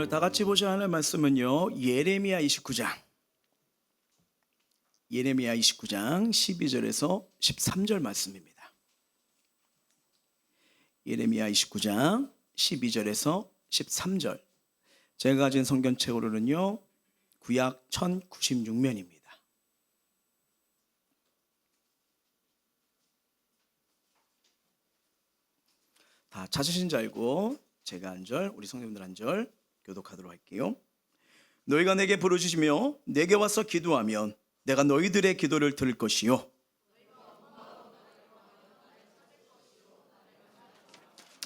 오늘 다 같이 보셔야 하는 말씀은요, 예레미야 29장 12절에서 13절 말씀입니다. 예레미야 29장 12절에서 13절. 제가 가진 성경책으로는요, 구약 1096면입니다. 다 찾으신 줄 알고 제가 한 절, 우리 성도님들 한 절 교독하도록 할게요. 너희가 내게 부르짖으며 내게 와서 기도하면 내가 너희들의 기도를 들을 것이요.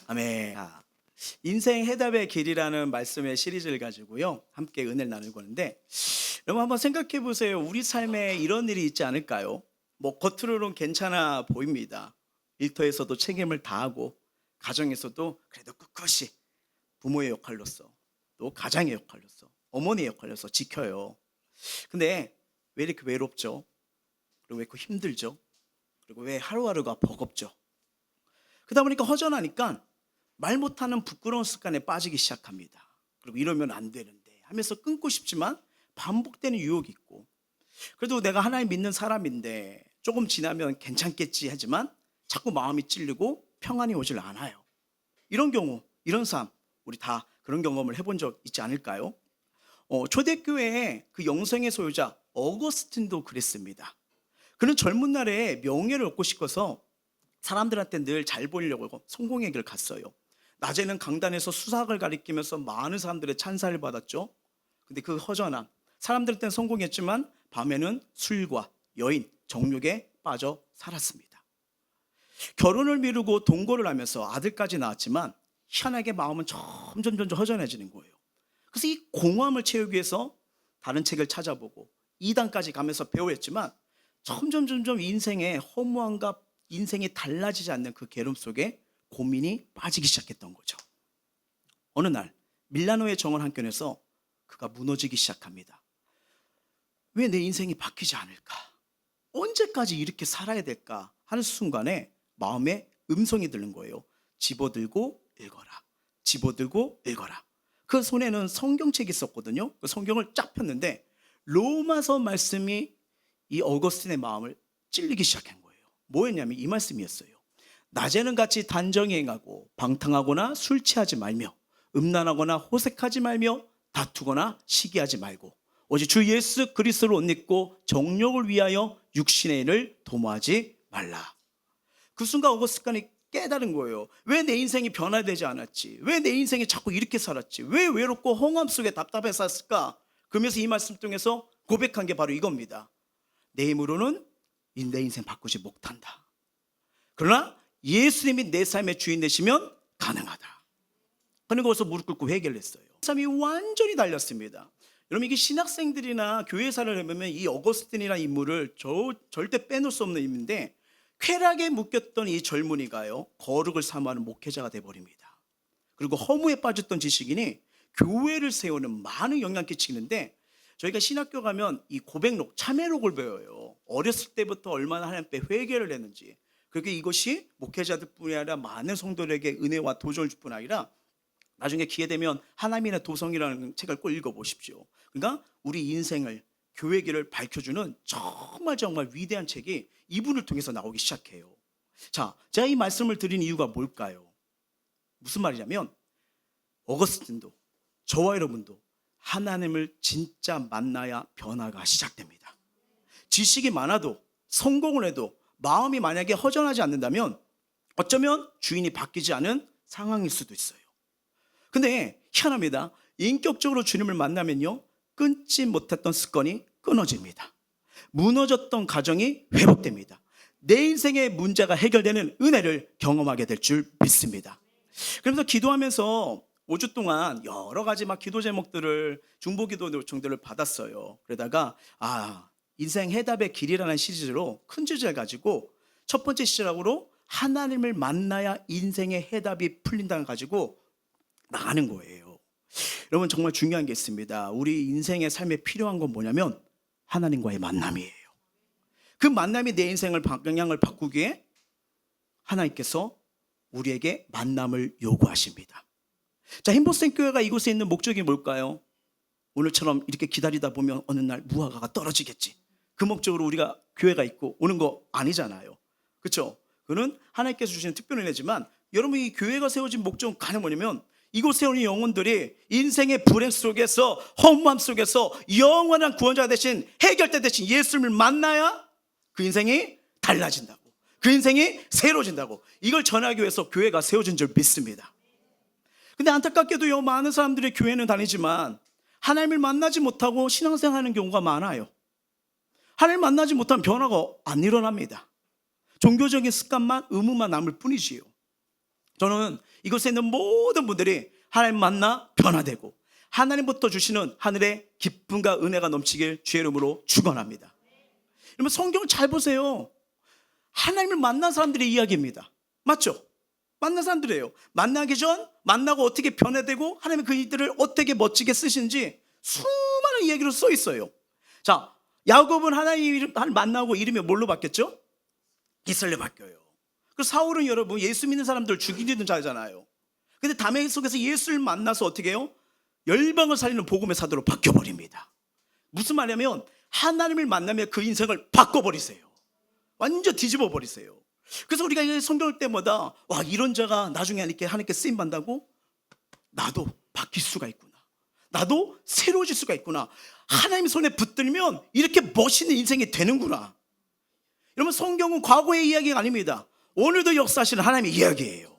아멘. 인생 해답의 길이라는 말씀의 시리즈를 가지고요, 함께 은혜를 나누고 있는데, 여러분 한번 생각해 보세요. 우리 삶에 이런 일이 있지 않을까요? 겉으로는 괜찮아 보입니다. 일터에서도 책임을 다하고, 가정에서도 그래도 꿋꿋이 부모의 역할로서, 또 가장의 역할로서, 어머니의 역할로서 지켜요. 근데 왜 이렇게 외롭죠? 그리고 왜 이렇게 힘들죠? 그리고 왜 하루하루가 버겁죠? 그러다 보니까 허전하니까 말 못하는 부끄러운 습관에 빠지기 시작합니다. 그리고 이러면 안 되는데 하면서 끊고 싶지만 반복되는 유혹이 있고, 그래도 내가 하나님 믿는 사람인데 조금 지나면 괜찮겠지 하지만 자꾸 마음이 찔리고 평안이 오질 않아요. 이런 경우, 이런 삶, 우리 다 그런 경험을 해본 적 있지 않을까요? 초대교회의 그 영생의 소유자 어거스틴도 그랬습니다. 그는 젊은 날에 명예를 얻고 싶어서 사람들한테 늘 잘 보이려고 성공의 길을 갔어요. 낮에는 강단에서 수학을 가리키면서 많은 사람들의 찬사를 받았죠. 근데 그 허전함, 사람들한테는 성공했지만 밤에는 술과 여인, 정욕에 빠져 살았습니다. 결혼을 미루고 동거를 하면서 아들까지 낳았지만 희한하게 마음은 점점 허전해지는 거예요. 그래서 이 공허함을 채우기 위해서 다른 책을 찾아보고 이단까지 가면서 배웠지만 점점 인생의 허무함과 인생이 달라지지 않는 그 괴로움 속에 고민이 빠지기 시작했던 거죠. 어느 날 밀라노의 정원 한켠에서 그가 무너지기 시작합니다. 왜 내 인생이 바뀌지 않을까? 언제까지 이렇게 살아야 될까? 하는 순간에 마음에 음성이 들는 거예요. 집어들고 읽어라. 집어들고 읽어라. 그 손에는 성경책이 있었거든요. 그 성경을 쫙 폈는데 로마서 말씀이 이 어거스틴의 마음을 찔리기 시작한 거예요. 뭐였냐면 이 말씀이었어요. 낮에는 같이 단정히 행하고 방탕하거나 술 취하지 말며 음란하거나 호색하지 말며 다투거나 시기하지 말고 오직 주 예수 그리스도를 옷 입고 정욕을 위하여 육신의 일을 도모하지 말라. 그 순간 어거스틴이 깨달은 거예요. 왜 내 인생이 변화되지 않았지? 왜 내 인생이 자꾸 이렇게 살았지? 왜 외롭고 허감 속에 답답해 살았을까? 그러면서 이 말씀 통해서 고백한 게 바로 이겁니다. 내 힘으로는 내 인생 바꾸지 못한다. 그러나 예수님이 내 삶의 주인 되시면 가능하다. 그런 것을 무릎 꿇고 회개를 했어요. 삶이 완전히 달렸습니다. 여러분, 이게 신학생들이나 교회사를 해보면 이 어거스틴이라는 인물을 절대 빼놓을 수 없는 인물인데, 쾌락에 묶였던 이 젊은이가요, 거룩을 사모하는 목회자가 돼버립니다. 그리고 허무에 빠졌던 지식인이 교회를 세우는 많은 영향을 끼치는데, 저희가 신학교 가면 이 고백록, 참회록을 배워요. 어렸을 때부터 얼마나 하나님 앞에 회개를 했는지. 그렇게 이것이 목회자들뿐이 아니라 많은 성도들에게 은혜와 도전을 줄 뿐 아니라 나중에 기회 되면 하나님의 도성이라는 책을 꼭 읽어보십시오. 그러니까 우리 인생을, 교회 길을 밝혀주는 정말 위대한 책이 이분을 통해서 나오기 시작해요. 자, 제가 이 말씀을 드린 이유가 뭘까요? 무슨 말이냐면 어거스틴도 저와 여러분도 하나님을 진짜 만나야 변화가 시작됩니다. 지식이 많아도 성공을 해도 마음이 만약에 허전하지 않는다면 어쩌면 주인이 바뀌지 않은 상황일 수도 있어요. 근데 희한합니다. 인격적으로 주님을 만나면요, 끊지 못했던 습관이 끊어집니다. 무너졌던 가정이 회복됩니다. 내 인생의 문제가 해결되는 은혜를 경험하게 될 줄 믿습니다. 그러면서 기도하면서 5주 동안 여러 가지 기도 제목들을, 중보기도 요청들을 받았어요. 그러다가 인생 해답의 길이라는 시리즈로 큰 주제를 가지고 첫 번째 시작으로 하나님을 만나야 인생의 해답이 풀린다는 가지고 나가는 거예요. 여러분, 정말 중요한 게 있습니다. 우리 인생의 삶에 필요한 건 뭐냐면 하나님과의 만남이에요. 그 만남이 내 인생을 방향을 바꾸기에 하나님께서 우리에게 만남을 요구하십니다. 자, 행복생교회가 이곳에 있는 목적이 뭘까요? 오늘처럼 이렇게 기다리다 보면 어느 날 무화과가 떨어지겠지. 그 목적으로 우리가 교회가 있고 오는 거 아니잖아요. 그렇죠? 그는 하나님께서 주시는 특별한 은혜지만 여러분, 이 교회가 세워진 목적은 가장 뭐냐면 이곳에 오는 영혼들이 인생의 불행 속에서, 허무함 속에서 영원한 구원자 대신, 해결자 대신 예수님을 만나야 그 인생이 달라진다고, 그 인생이 새로워진다고, 이걸 전하기 위해서 교회가 세워진 줄 믿습니다. 근데 안타깝게도요, 많은 사람들이 교회는 다니지만 하나님을 만나지 못하고 신앙생활하는 경우가 많아요. 하나님을 만나지 못하면 변화가 안 일어납니다. 종교적인 습관만, 의무만 남을 뿐이지요. 저는 이곳에 있는 모든 분들이 하나님 만나 변화되고 하나님부터 주시는 하늘의 기쁨과 은혜가 넘치길 주의 이름으로 축원합니다. 여러분, 성경을 잘 보세요. 하나님을 만난 사람들의 이야기입니다. 맞죠? 만난 사람들이에요. 만나기 전, 만나고 어떻게 변화되고 하나님이 그 일들을 어떻게 멋지게 쓰시는지 수많은 이야기로 써 있어요. 자, 야곱은 하나님을 만나고 이름이 뭘로 바뀌었죠? 이스라엘로 바뀌어요. 그리고 사울은 여러분, 예수 믿는 사람들 죽이는 자잖아요. 근데 담의 속에서 예수를 만나서 어떻게 해요? 열방을 살리는 복음의 사도로 바뀌어버립니다. 무슨 말이냐면 하나님을 만나면 그 인생을 바꿔버리세요. 완전 뒤집어 버리세요. 그래서 우리가 성경을 때마다 와, 이런 자가 나중에 하나님께 쓰임 받는다고, 나도 바뀔 수가 있구나, 나도 새로워질 수가 있구나, 하나님 손에 붙들면 이렇게 멋있는 인생이 되는구나. 여러분, 성경은 과거의 이야기가 아닙니다. 오늘도 역사하시는 하나님의 이야기예요.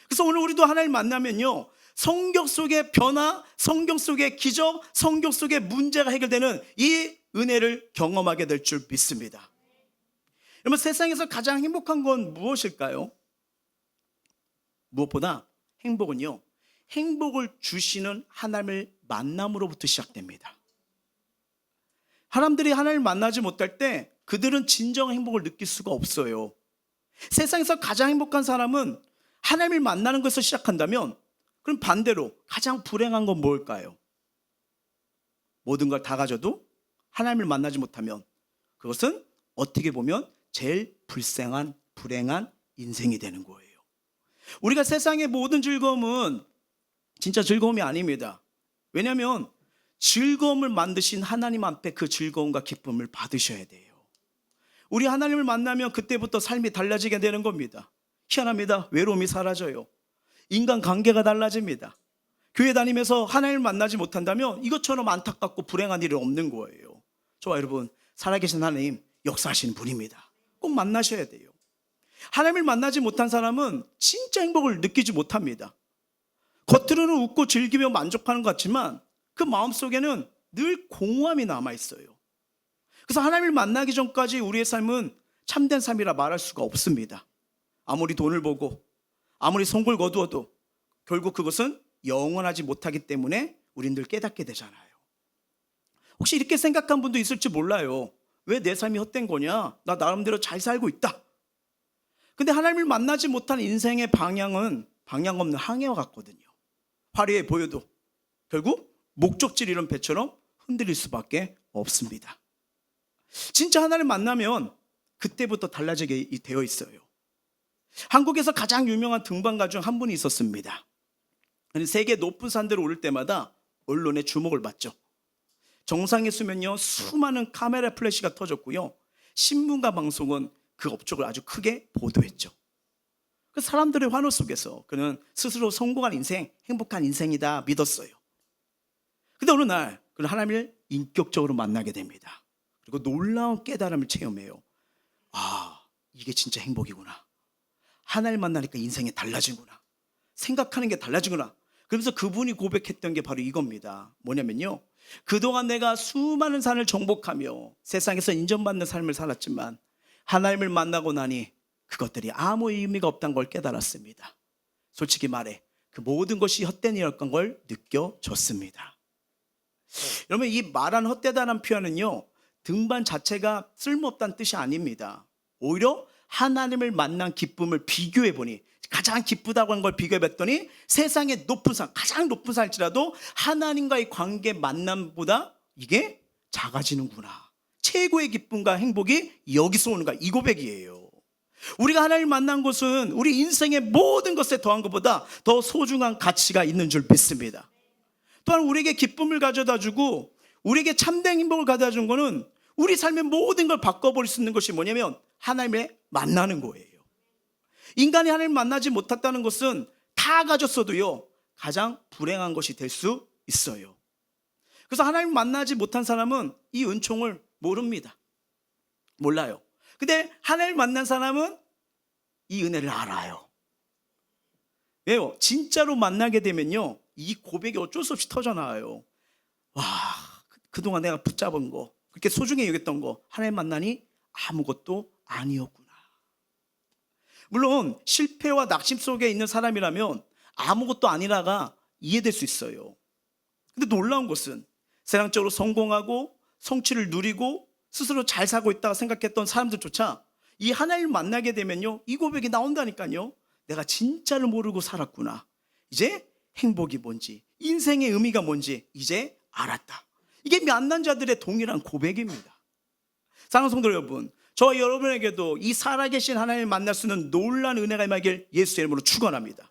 그래서 오늘 우리도 하나님을 만나면요, 성경 속의 변화, 성경 속의 기적, 성경 속의 문제가 해결되는 이 은혜를 경험하게 될 줄 믿습니다. 여러분, 세상에서 가장 행복한 건 무엇일까요? 무엇보다 행복은요, 행복을 주시는 하나님을 만남으로부터 시작됩니다. 사람들이 하나님을 만나지 못할 때 그들은 진정한 행복을 느낄 수가 없어요. 세상에서 가장 행복한 사람은 하나님을 만나는 것에서 시작한다면, 그럼 반대로 가장 불행한 건 뭘까요? 모든 걸 다 가져도 하나님을 만나지 못하면 그것은 어떻게 보면 제일 불행한 인생이 되는 거예요. 우리가 세상의 모든 즐거움은 진짜 즐거움이 아닙니다. 왜냐하면 즐거움을 만드신 하나님 앞에 그 즐거움과 기쁨을 받으셔야 돼요. 우리 하나님을 만나면 그때부터 삶이 달라지게 되는 겁니다. 희한합니다. 외로움이 사라져요. 인간관계가 달라집니다. 교회 다니면서 하나님을 만나지 못한다면 이것처럼 안타깝고 불행한 일은 없는 거예요. 저와 여러분, 살아계신 하나님 역사하시는 분입니다. 꼭 만나셔야 돼요. 하나님을 만나지 못한 사람은 진짜 행복을 느끼지 못합니다. 겉으로는 웃고 즐기며 만족하는 것 같지만 그 마음속에는 늘 공허함이 남아있어요. 그래서 하나님을 만나기 전까지 우리의 삶은 참된 삶이라 말할 수가 없습니다. 아무리 돈을 보고 아무리 성골 거두어도 결국 그것은 영원하지 못하기 때문에 우린 늘 깨닫게 되잖아요. 혹시 이렇게 생각한 분도 있을지 몰라요. 왜 내 삶이 헛된 거냐? 나 나름대로 잘 살고 있다. 근데 하나님을 만나지 못한 인생의 방향은 방향 없는 항해와 같거든요. 화려해 보여도 결국 목적지 잃은 배처럼 흔들릴 수밖에 없습니다. 진짜 하나님을 만나면 그때부터 달라지게 되어 있어요. 한국에서 가장 유명한 등반가 중 한 분이 있었습니다. 세계 높은 산들을 오를 때마다 언론의 주목을 받죠. 정상에 서면요, 수많은 카메라 플래시가 터졌고요, 신문과 방송은 그 업적을 아주 크게 보도했죠. 그 사람들의 환호 속에서 그는 스스로 성공한 인생, 행복한 인생이다 믿었어요. 근데 어느 날 그는 하나님을 인격적으로 만나게 됩니다. 그리고 놀라운 깨달음을 체험해요. 아, 이게 진짜 행복이구나. 하나님 만나니까 인생이 달라지구나. 생각하는 게 달라지구나. 그러면서 그분이 고백했던 게 바로 이겁니다. 뭐냐면요, 그동안 내가 수많은 산을 정복하며 세상에서 인정받는 삶을 살았지만 하나님을 만나고 나니 그것들이 아무 의미가 없다는 걸 깨달았습니다. 솔직히 말해 그 모든 것이 헛된 일이었던 걸 느껴졌습니다. 여러분, 이 말한 헛되다는 표현은요, 등반 자체가 쓸모없다는 뜻이 아닙니다. 오히려 하나님을 만난 기쁨을 비교해보니 가장 기쁘다고 한 걸 비교해봤더니 세상의 높은 산, 가장 높은 산일지라도 하나님과의 관계 만남보다 이게 작아지는구나. 최고의 기쁨과 행복이 여기서 오는가, 이 고백이에요. 우리가 하나님을 만난 것은 우리 인생의 모든 것에 더한 것보다 더 소중한 가치가 있는 줄 믿습니다. 또한 우리에게 기쁨을 가져다 주고 우리에게 참된 행복을 가져다 준 것은 우리 삶의 모든 걸 바꿔버릴 수 있는 것이 뭐냐면 하나님을 만나는 거예요. 인간이 하나님을 만나지 못했다는 것은 다 가졌어도요 가장 불행한 것이 될 수 있어요. 그래서 하나님을 만나지 못한 사람은 이 은총을 모릅니다. 몰라요. 근데 하나님을 만난 사람은 이 은혜를 알아요. 왜요? 진짜로 만나게 되면요 이 고백이 어쩔 수 없이 터져나와요. 와, 그동안 내가 붙잡은 거, 그렇게 소중히 여겼던 거 하나님 만나니 아무것도 아니었구나. 물론 실패와 낙심 속에 있는 사람이라면 아무것도 아니라가 이해될 수 있어요. 근데 놀라운 것은 세상적으로 성공하고 성취를 누리고 스스로 잘 살고 있다고 생각했던 사람들조차 이 하나님을 만나게 되면요 이 고백이 나온다니까요. 내가 진짜를 모르고 살았구나. 이제 행복이 뭔지, 인생의 의미가 뭔지 이제 알았다. 이게 만난 자들의 동일한 고백입니다. 사랑하는 성도 여러분, 저와 여러분에게도 이 살아계신 하나님을 만날 수 있는 놀라운 은혜가 임하길 예수의 이름으로 축원합니다.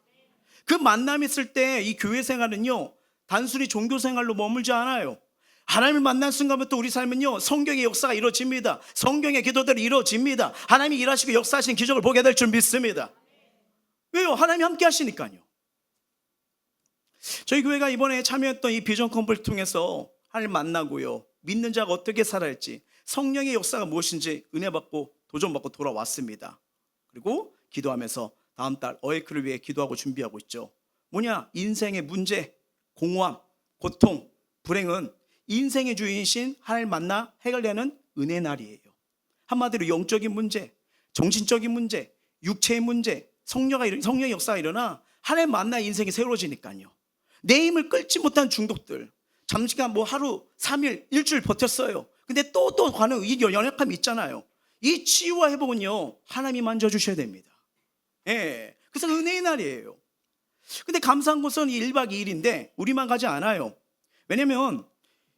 그 만남이 있을 때 이 교회 생활은요 단순히 종교 생활로 머물지 않아요. 하나님을 만난 순간부터 우리 삶은요 성경의 역사가 이루어집니다. 성경의 기도들이 이루어집니다. 하나님이 일하시고 역사하신 기적을 보게 될 줄 믿습니다. 왜요? 하나님이 함께 하시니까요. 저희 교회가 이번에 참여했던 이 비전 컨퍼런스를 통해서 하나님 만나고요 믿는 자가 어떻게 살아야 할지, 성령의 역사가 무엇인지 은혜 받고 도전 받고 돌아왔습니다. 그리고 기도하면서 다음 달 어에이크를 위해 기도하고 준비하고 있죠. 뭐냐? 인생의 문제, 공허함, 고통, 불행은 인생의 주인이신 하나님 만나 해결되는 은혜 날이에요. 한마디로 영적인 문제, 정신적인 문제, 육체의 문제, 성령의 역사가 일어나 하나님 만나 인생이 새로워지니까요. 내 힘을 끌지 못한 중독들, 잠시간 하루, 3일, 일주일 버텼어요. 근데 또 가는 이 연약함이 있잖아요. 이 치유와 회복은요 하나님이 만져주셔야 됩니다. 예, 그래서 은혜의 날이에요. 근데 감사한 것은 이 1박 2일인데 우리만 가지 않아요. 왜냐면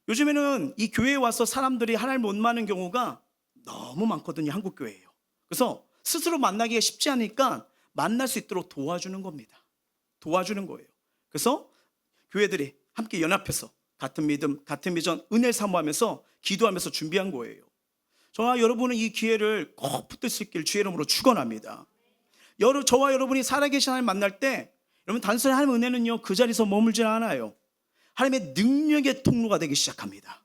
요즘에는 이 교회에 와서 사람들이 하나님을 못 만나는 경우가 너무 많거든요. 한국 교회예요. 그래서 스스로 만나기가 쉽지 않으니까 만날 수 있도록 도와주는 겁니다. 도와주는 거예요. 그래서 교회들이 함께 연합해서 같은 믿음, 같은 비전, 은혜를 사모하면서 기도하면서 준비한 거예요. 저와 여러분은 이 기회를 꼭 붙들 수 있기를 주의 이름으로 축원합니다. 저와 여러분이 살아계신 하나님 만날 때 여러분 단순히 하나님의 은혜는요 그 자리에서 머물지 않아요. 하나님의 능력의 통로가 되기 시작합니다.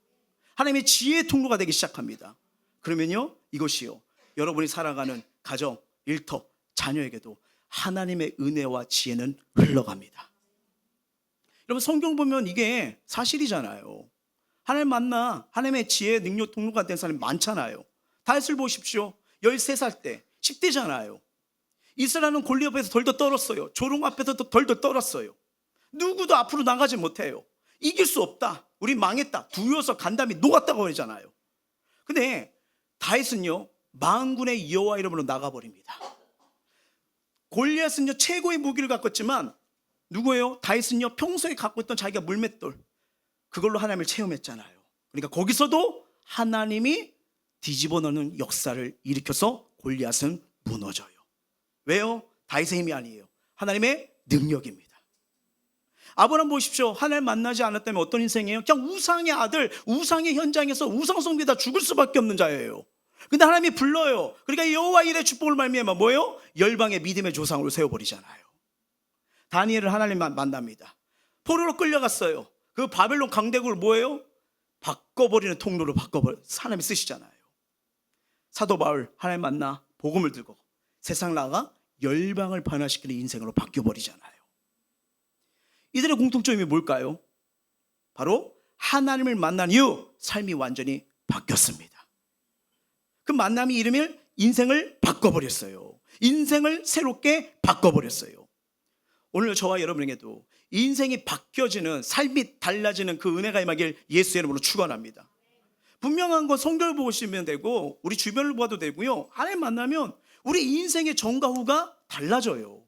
하나님의 지혜의 통로가 되기 시작합니다. 그러면요 이것이요 여러분이 살아가는 가정, 일터, 자녀에게도 하나님의 은혜와 지혜는 흘러갑니다. 여러분 성경 보면 이게 사실이잖아요. 하나님 만나 하나님의 지혜, 능력 통로가 된 사람이 많잖아요. 다윗을 보십시오. 13살 때 10대잖아요. 이스라엘은 골리앗 앞에서 덜덜 떨었어요. 조롱 앞에서도 덜덜 떨었어요. 누구도 앞으로 나가지 못해요. 이길 수 없다. 우리 망했다. 두려워서 간담이 녹았다고 그러잖아요. 근데 다윗은요 만군의 여호와 이름으로 나가버립니다. 골리앗은요 최고의 무기를 갖고 있지만 누구예요? 다윗은요 평소에 갖고 있던 자기가 물맷돌 그걸로 하나님을 체험했잖아요. 그러니까 거기서도 하나님이 뒤집어 놓는 역사를 일으켜서 골리앗은 무너져요. 왜요? 다윗의 힘이 아니에요. 하나님의 능력입니다. 아브라함 보십시오. 하나님 만나지 않았다면 어떤 인생이에요? 그냥 우상의 아들, 우상의 현장에서 우상 숭배다 죽을 수밖에 없는 자예요. 근데 하나님이 불러요. 그러니까 여호와 일의 축복을 말미암아 뭐예요? 열방의 믿음의 조상으로 세워버리잖아요. 다니엘을 하나님 만납니다. 포로로 끌려갔어요. 그 바벨론 강대국을 뭐예요? 바꿔버리는 통로로 하나님이 쓰시잖아요. 사도 바울 하나님 만나 복음을 들고 세상 나가 열방을 변화시키는 인생으로 바뀌어버리잖아요. 이들의 공통점이 뭘까요? 바로 하나님을 만난 이후 삶이 완전히 바뀌었습니다. 그 만남이 이름을 인생을 바꿔버렸어요. 인생을 새롭게 바꿔버렸어요. 오늘 저와 여러분에게도 인생이 바뀌어지는, 삶이 달라지는 그 은혜가 임하길 예수의 이름으로 축원합니다. 분명한 건 성경을 보시면 되고 우리 주변을 봐도 되고요. 하나님 만나면 우리 인생의 전과 후가 달라져요.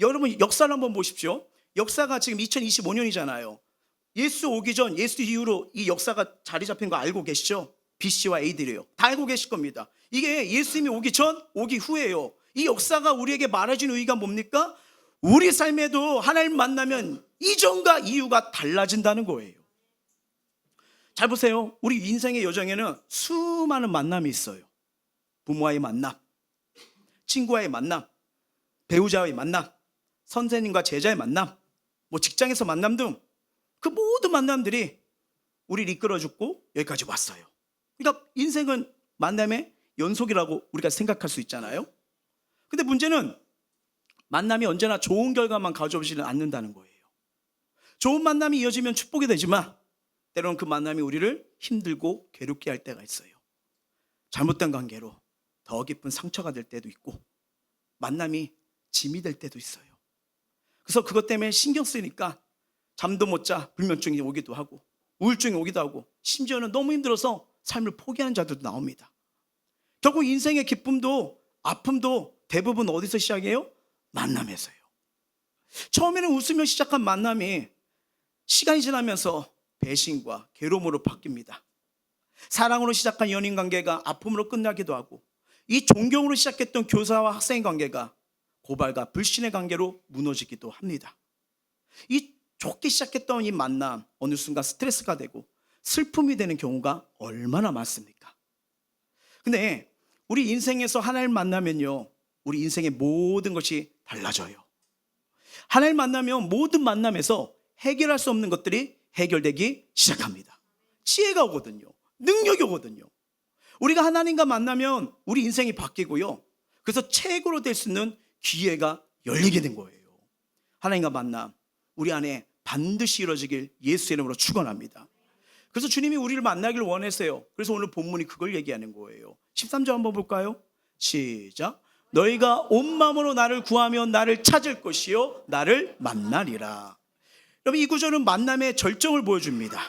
여러분 역사를 한번 보십시오. 역사가 지금 2025년이잖아요. 예수 오기 전, 예수 이후로 이 역사가 자리 잡힌 거 알고 계시죠? BC와 AD래요. 다 알고 계실 겁니다. 이게 예수님이 오기 전, 오기 후예요. 이 역사가 우리에게 말해준 의의가 뭡니까? 우리 삶에도 하나님 만나면 이전과 이유가 달라진다는 거예요. 잘 보세요. 우리 인생의 여정에는 수많은 만남이 있어요. 부모와의 만남, 친구와의 만남, 배우자와의 만남, 선생님과 제자의 만남, 직장에서 만남 등 그 모든 만남들이 우리를 이끌어주고 여기까지 왔어요. 그러니까 인생은 만남의 연속이라고 우리가 생각할 수 있잖아요. 근데 문제는 만남이 언제나 좋은 결과만 가져오지는 않는다는 거예요. 좋은 만남이 이어지면 축복이 되지만 때로는 그 만남이 우리를 힘들고 괴롭게 할 때가 있어요. 잘못된 관계로 더 깊은 상처가 될 때도 있고 만남이 짐이 될 때도 있어요. 그래서 그것 때문에 신경 쓰이니까 잠도 못 자, 불면증이 오기도 하고 우울증이 오기도 하고 심지어는 너무 힘들어서 삶을 포기하는 자들도 나옵니다. 결국 인생의 기쁨도 아픔도 대부분 어디서 시작해요? 만남에서요. 처음에는 웃으며 시작한 만남이 시간이 지나면서 배신과 괴로움으로 바뀝니다. 사랑으로 시작한 연인 관계가 아픔으로 끝나기도 하고 이 존경으로 시작했던 교사와 학생 관계가 고발과 불신의 관계로 무너지기도 합니다. 이 좋게 시작했던 이 만남 어느 순간 스트레스가 되고 슬픔이 되는 경우가 얼마나 많습니까? 근데 우리 인생에서 하나님 만나면요, 우리 인생의 모든 것이 달라져요. 하나님 만나면 모든 만남에서 해결할 수 없는 것들이 해결되기 시작합니다. 지혜가 오거든요. 능력이 오거든요. 우리가 하나님과 만나면 우리 인생이 바뀌고요. 그래서 최고로 될 수 있는 기회가 열리게 된 거예요. 하나님과 만남 우리 안에 반드시 이루어지길 예수의 이름으로 축원합니다. 그래서 주님이 우리를 만나길 원했어요. 그래서 오늘 본문이 그걸 얘기하는 거예요. 13절 한번 볼까요? 시작. 너희가 온 마음으로 나를 구하면 나를 찾을 것이요 나를 만나리라. 여러분, 이 구절은 만남의 절정을 보여줍니다.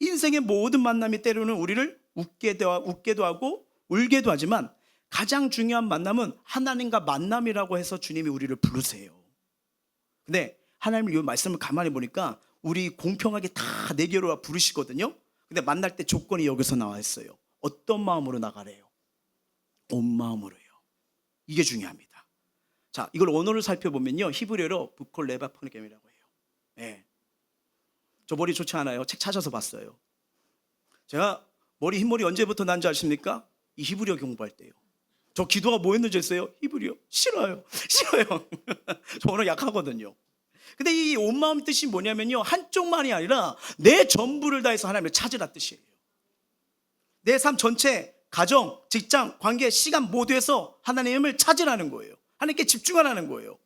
인생의 모든 만남이 때로는 우리를 웃게도 하고 울게도 하지만 가장 중요한 만남은 하나님과 만남이라고 해서 주님이 우리를 부르세요. 근데 하나님이 이 말씀을 가만히 보니까 우리 공평하게 다 네 개로 부르시거든요. 근데 만날 때 조건이 여기서 나와 있어요. 어떤 마음으로 나가래요? 온 마음으로요. 이게 중요합니다. 자, 이걸 언어를 살펴보면요, 히브리어로 부콜레바 포네겜이라고 해요. 네. 저 머리 좋지 않아요? 책 찾아서 봤어요. 제가 흰머리 언제부터 난지 아십니까? 이 히브리어 공부할 때요. 저 기도가 뭐였는지 아세요? 히브리어 싫어요. 저 언어 약하거든요. 근데 이 온 마음 뜻이 뭐냐면요, 한쪽만이 아니라 내 전부를 다해서 하나님을 찾으라 뜻이에요. 내 삶 전체, 가정, 직장, 관계, 시간 모두에서 하나님을 찾으라는 거예요. 하나님께 집중하라는 거예요.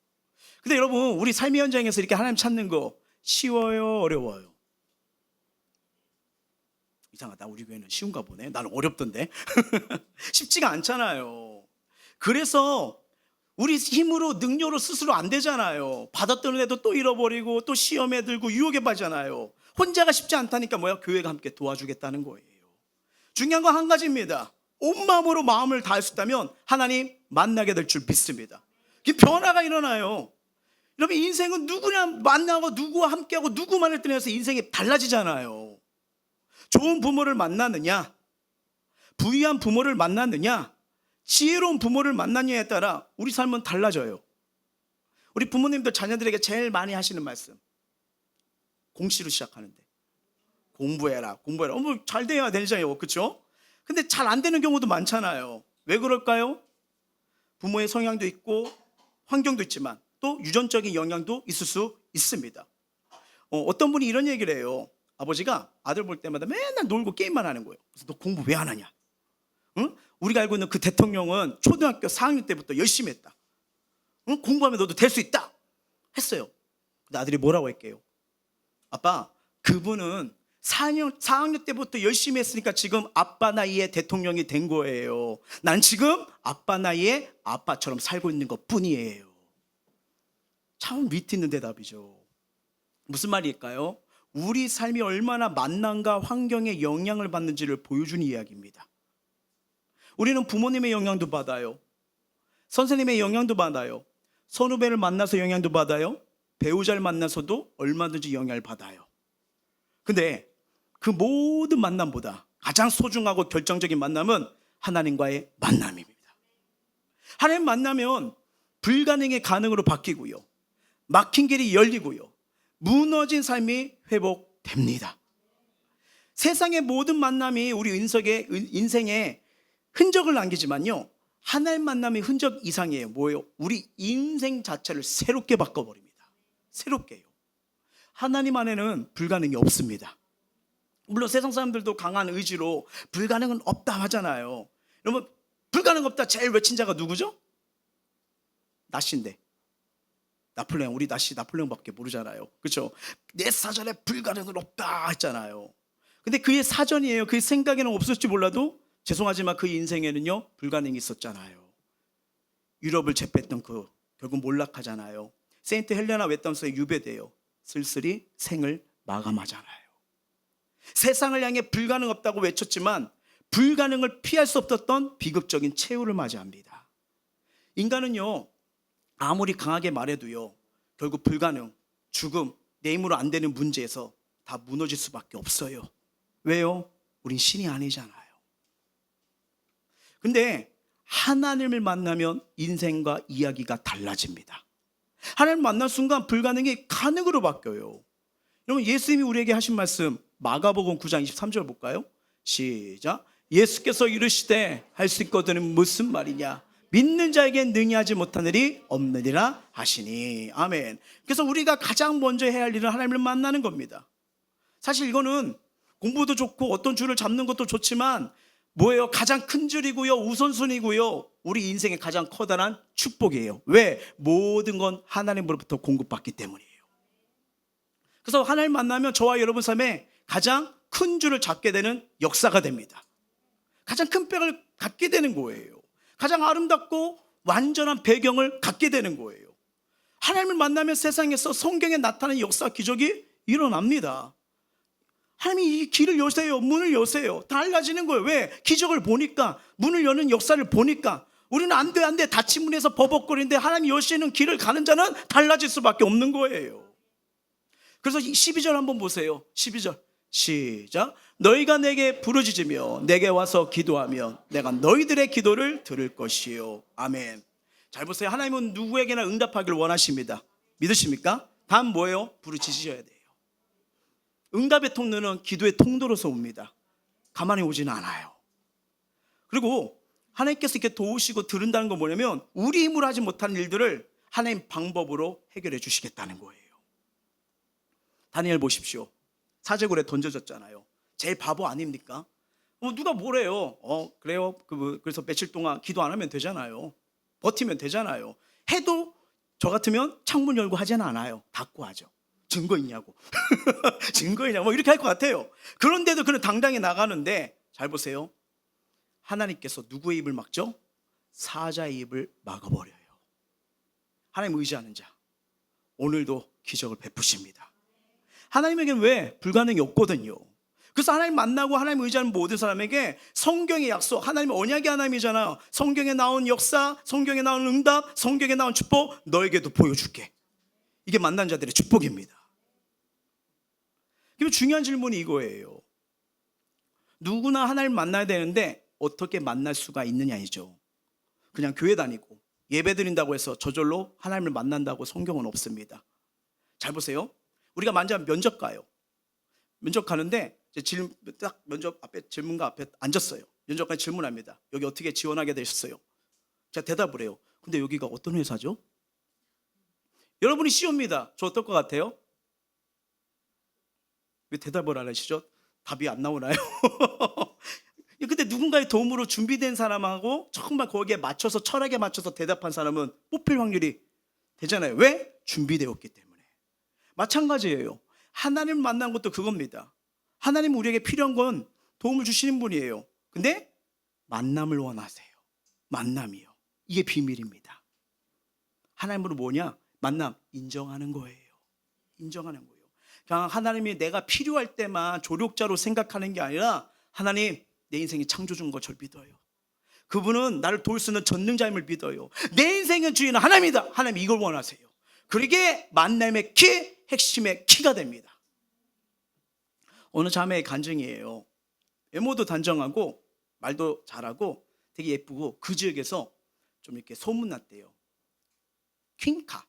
근데 여러분, 우리 삶의 현장에서 이렇게 하나님 찾는 거 쉬워요, 어려워요? 이상하다, 우리 교회는 쉬운가 보네. 나는 어렵던데. 쉽지가 않잖아요. 그래서 우리 힘으로 능력으로 스스로 안 되잖아요. 받았던 애도 또 잃어버리고 또 시험에 들고 유혹에 빠지잖아요. 혼자가 쉽지 않다니까 교회가 함께 도와주겠다는 거예요. 중요한 건 한 가지입니다. 온 마음으로 마음을 다할 수 있다면 하나님 만나게 될 줄 믿습니다. 변화가 일어나요. 여러분, 인생은 누구나 만나고 누구와 함께하고 누구만을 떠나서 인생이 달라지잖아요. 좋은 부모를 만났느냐, 부유한 부모를 만났느냐, 지혜로운 부모를 만났냐에 따라 우리 삶은 달라져요. 우리 부모님들 자녀들에게 제일 많이 하시는 말씀, 공시로 시작하는데 공부해라. 잘 돼야 되잖아요, 그렇죠? 근데 잘 안 되는 경우도 많잖아요. 왜 그럴까요? 부모의 성향도 있고 환경도 있지만 또 유전적인 영향도 있을 수 있습니다. 어떤 분이 이런 얘기를 해요. 아버지가 아들 볼 때마다 맨날 놀고 게임만 하는 거예요. 그래서 너 공부 왜 안 하냐? 응? 우리가 알고 있는 그 대통령은 초등학교 4학년 때부터 열심히 했다. 응? 공부하면 너도 될 수 있다 했어요. 근데 아들이 뭐라고 할게요? 아빠, 그분은 4학년 때부터 열심히 했으니까 지금 아빠 나이에 대통령이 된 거예요. 난 지금 아빠 나이에 아빠처럼 살고 있는 것 뿐이에요. 참 위트 있는 대답이죠. 무슨 말일까요? 우리 삶이 얼마나 만남과 환경의 영향을 받는지를 보여주는 이야기입니다. 우리는 부모님의 영향도 받아요. 선생님의 영향도 받아요. 선후배를 만나서 영향도 받아요. 배우자를 만나서도 얼마든지 영향을 받아요. 근데 그 모든 만남보다 가장 소중하고 결정적인 만남은 하나님과의 만남입니다. 하나님 만나면 불가능의 가능으로 바뀌고요, 막힌 길이 열리고요, 무너진 삶이 회복됩니다. 세상의 모든 만남이 우리 인생에 흔적을 남기지만요, 하나님 만남의 흔적 이상이에요. 뭐예요? 우리 인생 자체를 새롭게 바꿔버립니다. 새롭게요. 하나님 안에는 불가능이 없습니다. 물론 세상 사람들도 강한 의지로 불가능은 없다 하잖아요. 여러분, 불가능 없다 제일 외친 자가 누구죠? 나시인데, 나폴레옹, 우리 나폴레옹밖에 모르잖아요. 그렇죠? 내 사전에 불가능은 없다 했잖아요. 근데 그의 사전이에요. 그의 생각에는 없을지 몰라도 죄송하지만 그 인생에는요, 불가능이 있었잖아요. 유럽을 제패했던 결국 몰락하잖아요. 세인트 헬레나 웨담스에 유배돼요. 쓸쓸히 생을 마감하잖아요. 세상을 향해 불가능 없다고 외쳤지만 불가능을 피할 수 없었던 비극적인 최후를 맞이합니다. 인간은요, 아무리 강하게 말해도요, 결국 불가능, 죽음, 내 힘으로 안 되는 문제에서 다 무너질 수밖에 없어요. 왜요? 우린 신이 아니잖아요. 근데 하나님을 만나면 인생과 이야기가 달라집니다. 하나님을 만난 순간 불가능이 가능으로 바뀌어요. 여러분, 예수님이 우리에게 하신 말씀 마가복음 9장 23절 볼까요? 시작. 예수께서 이르시되 할 수 있거든은 무슨 말이냐, 믿는 자에겐 능히 하지 못한 일이 없느니라 하시니. 아멘. 그래서 우리가 가장 먼저 해야 할 일은 하나님을 만나는 겁니다. 사실 이거는 공부도 좋고 어떤 줄을 잡는 것도 좋지만 뭐예요? 가장 큰 줄이고요, 우선순위고요, 우리 인생의 가장 커다란 축복이에요. 왜? 모든 건 하나님으로부터 공급받기 때문이에요. 그래서 하나님 만나면 저와 여러분 삶에 가장 큰 줄을 잡게 되는 역사가 됩니다. 가장 큰 뼈를 갖게 되는 거예요. 가장 아름답고 완전한 배경을 갖게 되는 거예요. 하나님을 만나면 세상에서 성경에 나타나는 역사, 기적이 일어납니다. 하나님이 이 길을 여세요, 문을 여세요. 달라지는 거예요. 왜? 기적을 보니까, 문을 여는 역사를 보니까. 우리는 안 돼 닫힌 문에서 버벅거리는데 하나님이 여시는 길을 가는 자는 달라질 수밖에 없는 거예요. 그래서 12절 한번 보세요. 12절 시작. 너희가 내게 부르짖으며 내게 와서 기도하면 내가 너희들의 기도를 들을 것이요. 아멘. 잘 보세요. 하나님은 누구에게나 응답하기를 원하십니다. 믿으십니까? 다음 뭐예요? 부르짖으셔야 돼요. 응답의 통로는 기도의 통로로서 옵니다. 가만히 오지는 않아요. 그리고 하나님께서 이렇게 도우시고 들은다는 건 뭐냐면 우리 힘으로 하지 못한 일들을 하나님 방법으로 해결해 주시겠다는 거예요. 다니엘 보십시오. 사제굴에 던져졌잖아요. 제일 바보 아닙니까? 누가 뭐래요? 그래요? 그래서 며칠 동안 기도 안 하면 되잖아요. 버티면 되잖아요. 해도 저 같으면 창문 열고 하지는 않아요. 닫고 하죠. 증거 있냐고. 증거 있냐고. 뭐 이렇게 할 것 같아요. 그런데도 그는 당당히 나가는데 잘 보세요. 하나님께서 누구의 입을 막죠? 사자의 입을 막아버려요. 하나님 의지하는 자, 오늘도 기적을 베푸십니다. 하나님에게는 왜? 불가능이 없거든요. 그래서 하나님 만나고 하나님 의지하는 모든 사람에게 성경의 약속, 하나님은 언약의 하나님이잖아요. 성경에 나온 역사, 성경에 나온 응답, 성경에 나온 축복 너에게도 보여줄게. 이게 만난 자들의 축복입니다. 그럼 중요한 질문이 이거예요. 누구나 하나님 만나야 되는데 어떻게 만날 수가 있느냐이죠. 그냥 교회 다니고 예배 드린다고 해서 저절로 하나님을 만난다고 성경은 없습니다. 잘 보세요. 우리가 만지면 면접 가요. 면접 가는데 딱 면접 앞에 질문가 앞에 앉았어요. 면접관이 질문합니다. 여기 어떻게 지원하게 되셨어요? 제가 대답을 해요. 근데 여기가 어떤 회사죠? 여러분이 쉬웁니다. 저 어떨 것 같아요? 왜 대답을 안 하시죠? 답이 안 나오나요? 근데 누군가의 도움으로 준비된 사람하고 정말 거기에 맞춰서 철학에 맞춰서 대답한 사람은 뽑힐 확률이 되잖아요. 왜? 준비되었기 때문에. 마찬가지예요. 하나님 만난 것도 그겁니다. 하나님 우리에게 필요한 건 도움을 주시는 분이에요. 근데 만남을 원하세요. 만남이요. 이게 비밀입니다. 하나님으로 뭐냐? 만남 인정하는 거예요. 인정하는 거예요. 그냥 하나님이 내가 필요할 때만 조력자로 생각하는 게 아니라 하나님 내 인생이 창조주인 걸 믿어요. 그분은 나를 도울 수 있는 전능자임을 믿어요. 내 인생의 주인은 하나님이다. 하나님 이걸 원하세요. 그러게 만남의 키, 핵심의 키가 됩니다. 어느 자매의 간증이에요. 외모도 단정하고 말도 잘하고 되게 예쁘고 그 지역에서 좀 이렇게 소문났대요. 퀸카.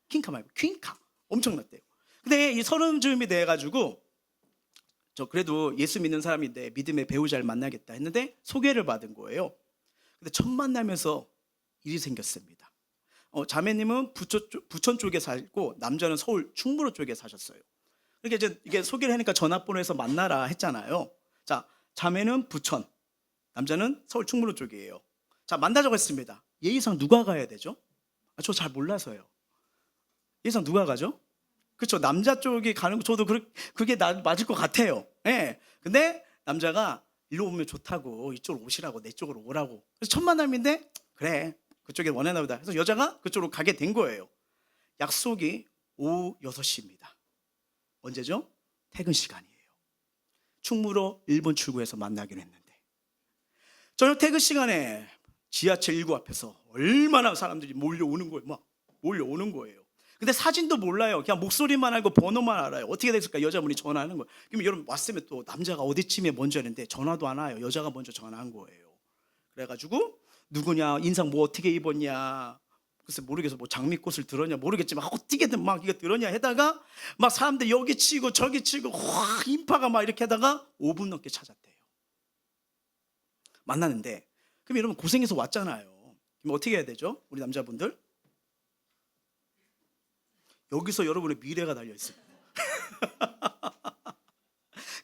퀸카 말고 퀸카. 엄청났대요. 근데 이 서른쯤이 돼가지고 저 그래도 예수 믿는 사람인데 믿음의 배우자를 만나겠다 했는데 소개를 받은 거예요. 근데 첫 만나면서 일이 생겼습니다. 자매님은 부천 쪽에 살고 남자는 서울 충무로 쪽에 사셨어요. 그러니까 이제 이게 소개를 하니까 전화번호에서 만나라 했잖아요. 자, 자매는 부천, 남자는 서울 충무로 쪽이에요. 자, 만나자고 했습니다. 예의상 누가 가야 되죠? 저 잘 몰라서요. 예의상 누가 가죠? 그렇죠. 남자 쪽이 가는 거 저도 그게 맞을 것 같아요. 예. 근데 남자가 일로 오면 좋다고 이쪽으로 오시라고 내 쪽으로 오라고. 그래서 첫 만남인데 그래 그쪽에 원하나 보다. 그래서 여자가 그쪽으로 가게 된 거예요. 약속이 오후 6시입니다. 언제죠? 퇴근 시간이에요. 충무로 1번 출구에서 만나기로 했는데 저녁 퇴근 시간에 지하철 1구 앞에서 얼마나 사람들이 몰려오는 거예요. 막 몰려오는 거예요. 근데 사진도 몰라요. 그냥 목소리만 알고 번호만 알아요. 어떻게 됐을까? 여자분이 전화하는 거예요. 그럼 여러분 왔으면 또 남자가 어디쯤에 먼저 했는데 전화도 안 와요. 여자가 먼저 전화한 거예요. 그래가지고 누구냐, 인상 뭐 어떻게 입었냐, 글쎄 모르겠어, 뭐 장미꽃을 들었냐 모르겠지만 어떻게든 막 이거 들었냐 해다가 막 사람들 여기 치고 저기 치고 확 인파가 막 이렇게 하다가 5분 넘게 찾았대요. 만나는데 그럼 여러분 고생해서 왔잖아요. 그럼 어떻게 해야 되죠? 우리 남자분들 여기서 여러분의 미래가 달려 있습니다.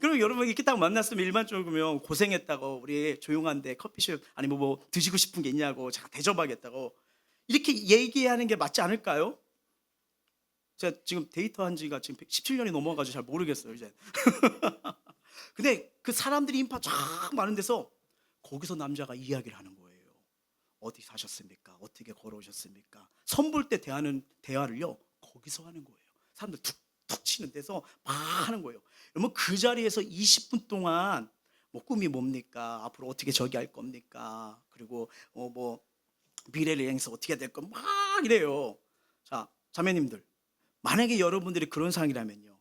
그럼 여러분 이렇게 딱 만났으면 일반적으로 고생했다고 우리 조용한데 커피숍 아니면 뭐 드시고 싶은 게 있냐고 제가 대접하겠다고 이렇게 얘기하는 게 맞지 않을까요? 제가 지금 데이트한 지가 지금 17년이 넘어가지고 잘 모르겠어요 이제. 근데 그 사람들이 인파 쫙 많은 데서 거기서 남자가 이야기를 하는 거예요. 어디 사셨습니까? 어떻게 걸어오셨습니까? 선볼 때 대하는 대화를요 거기서 하는 거예요. 사람들 툭툭 치는 데서 막 하는 거예요. 그러면 그 자리에서 20분 동안 뭐 꿈이 뭡니까? 앞으로 어떻게 저기 할 겁니까? 그리고 뭐 미래를 향해서 어떻게 될 거 막 이래요. 자, 자매님들 만약에 여러분들이 그런 상황이라면요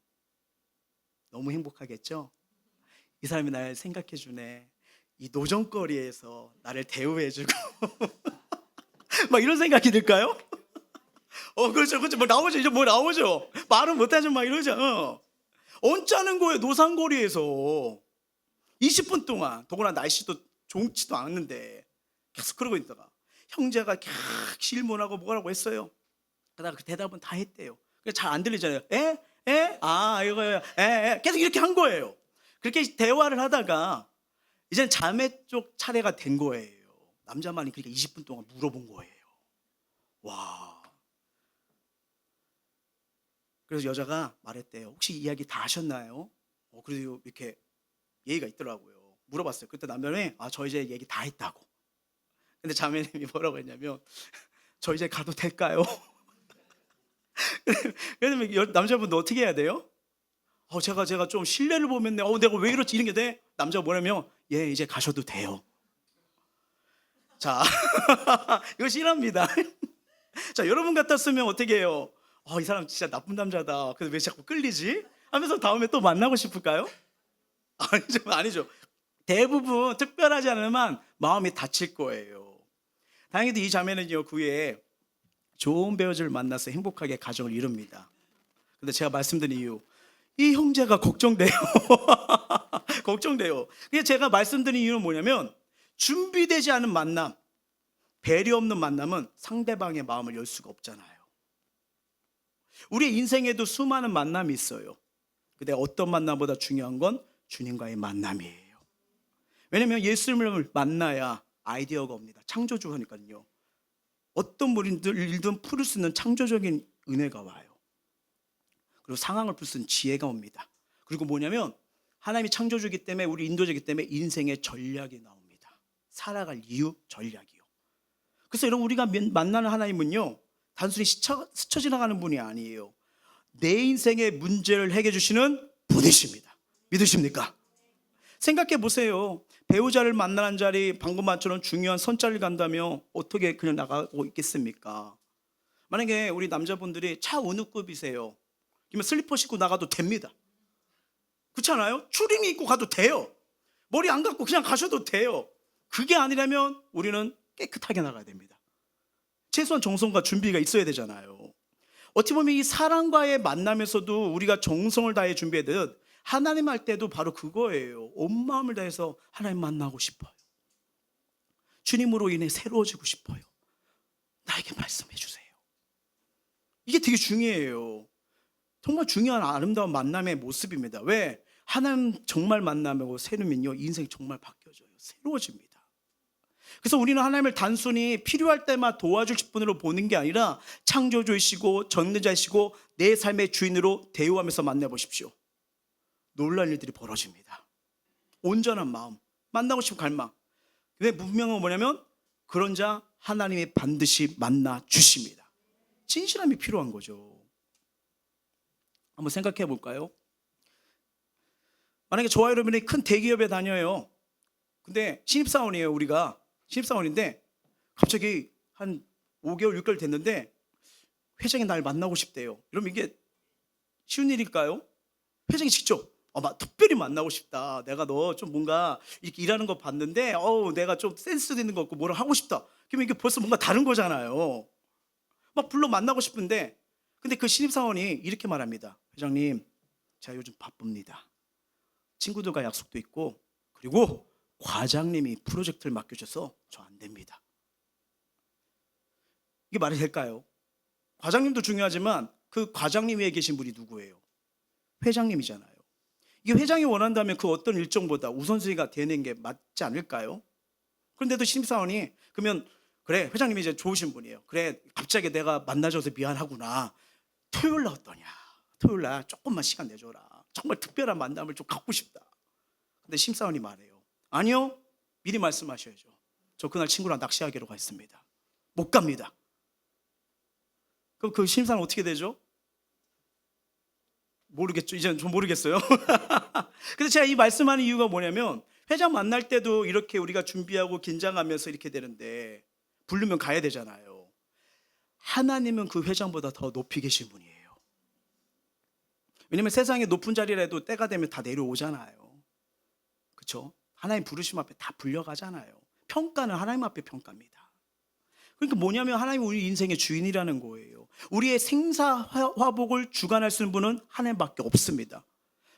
너무 행복하겠죠? 이 사람이 날 생각해 주네. 이 노정거리에서 나를 대우해 주고 막 이런 생각이 들까요? 그렇죠. 뭐 나오죠. 이제 뭐 나오죠. 말은 못하죠. 막 이러죠. 언짢은 거예요. 노상거리에서 20분 동안 더구나 날씨도 좋지도 않는데 계속 그러고 있다가 형제가 캬 질문하고 뭐라고 했어요. 그러다가 그 대답은 다 했대요. 잘 안 들리잖아요. 에? 이거요. 계속 이렇게 한 거예요. 그렇게 대화를 하다가 이제는 자매 쪽 차례가 된 거예요. 남자만이 그러니까 20분 동안 물어본 거예요. 와. 그래서 여자가 말했대요. 혹시 이야기 다 하셨나요? 그래도 이렇게 예의가 있더라고요. 물어봤어요. 그때 남편이 저 이제 얘기 다 했다고. 근데 자매님이 뭐라고 했냐면 저 이제 가도 될까요? 그러면 남자분도 어떻게 해야 돼요? 제가 좀 신뢰를 보면 내가 왜 이렇지 이런 게 돼? 남자가 뭐냐면 이제 가셔도 돼요. 자, 이거 실합니다. 자, 여러분 같았으면 어떻게 해요? 이 사람 진짜 나쁜 남자다. 근데 왜 자꾸 끌리지? 하면서 다음에 또 만나고 싶을까요? 아니죠. 대부분 특별하지 않으면 마음이 다칠 거예요. 다행히도 이 자매는요, 그 후에 좋은 배우자를 만나서 행복하게 가정을 이룹니다. 근데 제가 말씀드린 이유, 이 형제가 걱정돼요. 걱정돼요. 그래서 제가 말씀드린 이유는 뭐냐면 준비되지 않은 만남, 배려 없는 만남은 상대방의 마음을 열 수가 없잖아요. 우리 인생에도 수많은 만남이 있어요. 근데 어떤 만남보다 중요한 건 주님과의 만남이에요. 왜냐하면 예수님을 만나야 아이디어가 옵니다. 창조주니까요. 어떤 일든 풀을 수 있는 창조적인 은혜가 와요. 그리고 상황을 풀 수 있는 지혜가 옵니다. 그리고 뭐냐면 하나님이 창조주기 때문에 우리 인도자이기 때문에 인생의 전략이 나옵니다. 살아갈 이유, 전략이요. 그래서 여러분 우리가 만나는 하나님은요 단순히 스쳐 지나가는 분이 아니에요. 내 인생의 문제를 해결해 주시는 분이십니다. 믿으십니까? 생각해 보세요. 배우자를 만나는 자리 방금 말처럼 중요한 선자를 간다며 어떻게 그냥 나가고 있겠습니까? 만약에 우리 남자분들이 차 어느 급이세요? 그러면 슬리퍼 신고 나가도 됩니다. 그렇지 않아요? 추리닝 입고 가도 돼요. 머리 안 감고 그냥 가셔도 돼요. 그게 아니라면 우리는 깨끗하게 나가야 됩니다. 최소한 정성과 준비가 있어야 되잖아요. 어찌 보면 이 사랑과의 만남에서도 우리가 정성을 다해 준비하듯 하나님 할 때도 바로 그거예요. 온 마음을 다해서 하나님 만나고 싶어요. 주님으로 인해 새로워지고 싶어요. 나에게 말씀해 주세요. 이게 되게 중요해요. 정말 중요한 아름다운 만남의 모습입니다. 왜? 하나님 정말 만나고 새로면요 인생 정말 바뀌어져요. 새로워집니다. 그래서 우리는 하나님을 단순히 필요할 때만 도와주실 분으로 보는 게 아니라 창조주이시고 전능자이시고 내 삶의 주인으로 대우하면서 만나보십시오. 놀라운 일들이 벌어집니다. 온전한 마음, 만나고 싶은 갈망. 왜 분명한 뭐냐면 그런 자 하나님이 반드시 만나 주십니다. 진실함이 필요한 거죠. 한번 생각해 볼까요? 만약에 저와 여러분이 큰 대기업에 다녀요. 근데 신입사원이에요. 우리가 신입사원인데 갑자기 한 5개월 6개월 됐는데 회장이 날 만나고 싶대요. 이러면 이게 쉬운 일일까요? 회장이 직접 특별히 만나고 싶다. 내가 너 좀 뭔가 이렇게 일하는 거 봤는데 내가 좀 센스도 있는 것 같고 뭐라 하고 싶다. 그러면 이게 벌써 뭔가 다른 거잖아요. 막 불러 만나고 싶은데 근데 그 신입사원이 이렇게 말합니다. 회장님, 제가 요즘 바쁩니다. 친구들과 약속도 있고 그리고 과장님이 프로젝트를 맡겨줘서 저 안 됩니다. 이게 말이 될까요? 과장님도 중요하지만 그 과장님 위에 계신 분이 누구예요? 회장님이잖아요. 이게 회장이 원한다면 그 어떤 일정보다 우선순위가 되는 게 맞지 않을까요? 그런데도 신입사원이 그러면 그래 회장님이 이제 좋으신 분이에요. 그래 갑자기 내가 만나줘서 미안하구나. 토요일 날 어떠냐? 토요일 날 조금만 시간 내줘라. 정말 특별한 만남을 좀 갖고 싶다. 근데 신입사원이 말해요. 아니요. 미리 말씀하셔야죠. 저 그날 친구랑 낚시하기로 했습니다. 못 갑니다. 그럼 그 신입사원 어떻게 되죠? 모르겠죠. 이제는 좀 모르겠어요. 그래서 제가 이 말씀하는 이유가 뭐냐면 회장 만날 때도 이렇게 우리가 준비하고 긴장하면서 이렇게 되는데 부르면 가야 되잖아요. 하나님은 그 회장보다 더 높이 계신 분이에요. 왜냐면 세상에 높은 자리라도 때가 되면 다 내려오잖아요. 그렇죠? 하나님 부르심 앞에 다 불려가잖아요. 평가는 하나님 앞에 평가입니다. 그러니까 뭐냐면 하나님이 우리 인생의 주인이라는 거예요. 우리의 생사화복을 주관할 수 있는 분은 하나님밖에 없습니다.